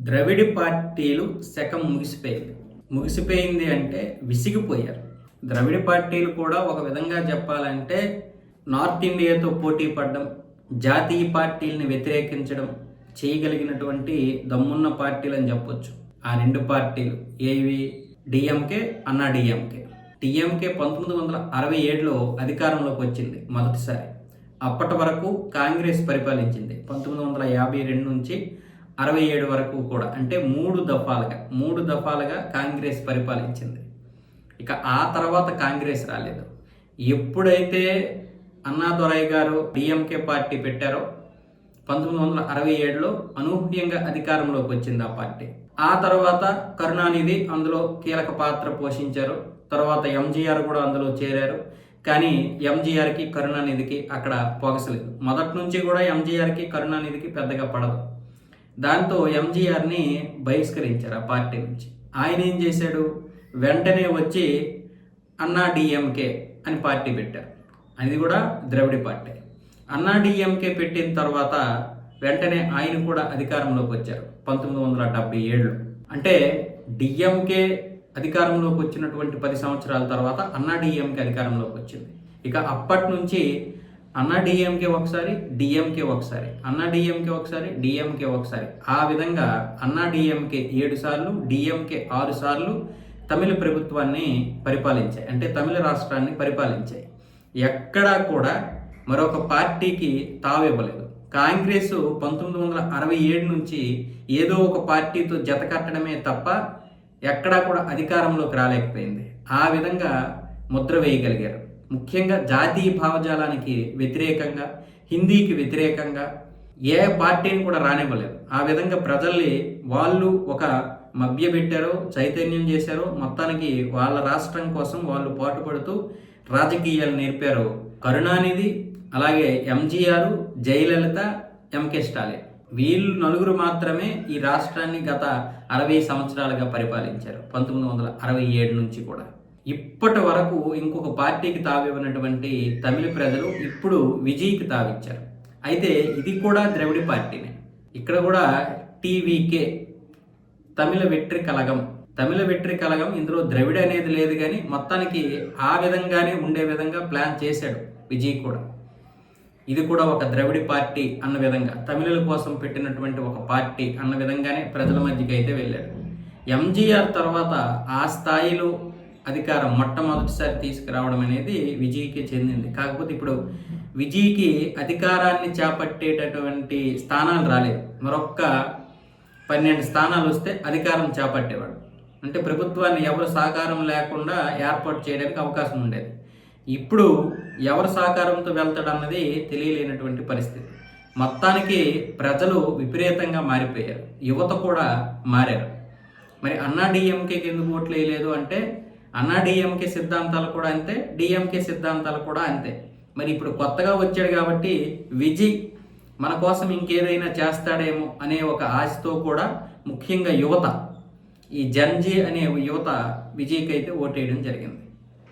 ద్రవిడ పార్టీలు శకం ముగిసిపోయింది అంటే విసిగిపోయారు. ద్రవిడ పార్టీలు కూడా ఒక విధంగా చెప్పాలంటే నార్త్ ఇండియాతో పోటీ పడడం, జాతీయ పార్టీలను వ్యతిరేకించడం చేయగలిగినటువంటి దమ్మున్న పార్టీలు అని చెప్పొచ్చు. ఆ రెండు పార్టీలు ఏవి? డిఎంకే, అన్నా డిఎంకే. డిఎంకే 1967లో అధికారంలోకి వచ్చింది మొదటిసారి. అప్పటి వరకు కాంగ్రెస్ పరిపాలించింది 1952 నుంచి 67 వరకు కూడా, అంటే మూడు దఫాలుగా కాంగ్రెస్ పరిపాలించింది. ఇక ఆ తర్వాత కాంగ్రెస్ రాలేదు. ఎప్పుడైతే అన్నాదురై గారు డిఎంకే పార్టీ పెట్టారో 1967లో అనూహ్యంగా అధికారంలోకి వచ్చింది ఆ పార్టీ. ఆ తర్వాత కరుణానిధి అందులో కీలక పాత్ర పోషించారు. తర్వాత ఎంజీఆర్ కూడా అందులో చేరారు. కానీ ఎంజీఆర్కి కరుణానిధికి అక్కడ పొగసలేదు. మొదటి నుంచి కూడా ఎంజీఆర్కి కరుణానిధికి పెద్దగా పడదు. దాంతో ఎంజీఆర్ని బహిష్కరించారు ఆ పార్టీ నుంచి. ఆయన ఏం చేశాడు? వెంటనే వచ్చి అన్నా డిఎంకే అని పార్టీ పెట్టారు. అది కూడా ద్రవిడ పార్టీ. అన్నా డిఎంకే పెట్టిన తర్వాత వెంటనే ఆయన కూడా అధికారంలోకి వచ్చారు 1977లో. అంటే డిఎంకే అధికారంలోకి వచ్చినటువంటి 10 సంవత్సరాల తర్వాత అన్నా డిఎంకే అధికారంలోకి వచ్చింది. ఇక అప్పటి నుంచి అన్నా డిఎంకే ఒకసారి, డిఎంకే ఒకసారి, అన్నా డిఎంకే ఒకసారి, డిఎంకే ఒకసారి, ఆ విధంగా అన్నా డిఎంకే 7 సార్లు, డిఎంకే 6 సార్లు తమిళ ప్రభుత్వాన్ని పరిపాలించాయి. అంటే తమిళ రాష్ట్రాన్ని పరిపాలించాయి. ఎక్కడా కూడా మరొక పార్టీకి తావివ్వలేదు. కాంగ్రెస్ 1967 నుంచి ఏదో ఒక పార్టీతో జత కట్టడమే తప్ప ఎక్కడా కూడా అధికారంలోకి రాలేకపోయింది. ఆ విధంగా ముద్ర వేయగలిగారు. ముఖ్యంగా జాతీయ భావజాలానికి వ్యతిరేకంగా, హిందీకి వ్యతిరేకంగా ఏ పార్టీని కూడా రానివ్వలేదు. ఆ విధంగా ప్రజల్ని వాళ్ళు ఒక మభ్యపెట్టారో, చైతన్యం చేశారో, మొత్తానికి వాళ్ళ రాష్ట్రం కోసం వాళ్ళు పాటుపడుతూ రాజకీయాలు నేర్పారు కరుణానిధి, అలాగే ఎంజీఆర్, జయలలిత, ఎంకే స్టాలిన్. వీళ్ళు నలుగురు మాత్రమే ఈ రాష్ట్రాన్ని గత 60 సంవత్సరాలుగా పరిపాలించారు 1967 నుంచి కూడా. ఇప్పటి వరకు ఇంకొక పార్టీకి తావివ్వనటువంటి తమిళ ప్రజలు ఇప్పుడు విజయ్కి తావిచ్చారు. అయితే ఇది కూడా ద్రవిడ పార్టీనే. ఇక్కడ కూడా టీవీకే, తమిళ వెట్రి కలగం. ఇందులో ద్రవిడ అనేది లేదు, కానీ మొత్తానికి ఆ విధంగానే ఉండే విధంగా ప్లాన్ చేశాడు విజయ్ కూడా. ఇది కూడా ఒక ద్రవిడ పార్టీ అన్న విధంగా, తమిళుల కోసం పెట్టినటువంటి ఒక పార్టీ అన్న విధంగానే ప్రజల మధ్యకి అయితే వెళ్ళాడు. ఎంజీఆర్ తర్వాత ఆ స్థాయిలో అధికారం మొట్టమొదటిసారి తీసుకురావడం అనేది విజయ్కి చెందింది. కాకపోతే ఇప్పుడు విజయ్కి అధికారాన్ని చేపట్టేటటువంటి స్థానాలు రాలేదు. మరొక్క 12 స్థానాలు వస్తే అధికారం చేపట్టేవాడు. అంటే ప్రభుత్వాన్ని ఎవరు సహకారం లేకుండా ఏర్పాటు చేయడానికి అవకాశం ఉండేది. ఇప్పుడు ఎవరు సహకారంతో వెళ్తాడన్నది తెలియలేనటువంటి పరిస్థితి. మొత్తానికి ప్రజలు విపరీతంగా మారిపోయారు. యువత కూడా మారారు. మరి అన్నా డిఎంకేకి ఎందుకు ఓట్లు వేయలేదు అంటే, అన్నా డిఎంకే సిద్ధాంతాలు కూడా అంతే, డిఎంకే సిద్ధాంతాలు కూడా అంతే. మరి ఇప్పుడు కొత్తగా వచ్చాడు కాబట్టి విజయ్ మన కోసం ఇంకేదైనా చేస్తాడేమో అనే ఒక ఆశతో కూడా ముఖ్యంగా యువత, ఈ జన్జీ అనే యువత విజయ్కి అయితే ఓటేయడం జరిగింది.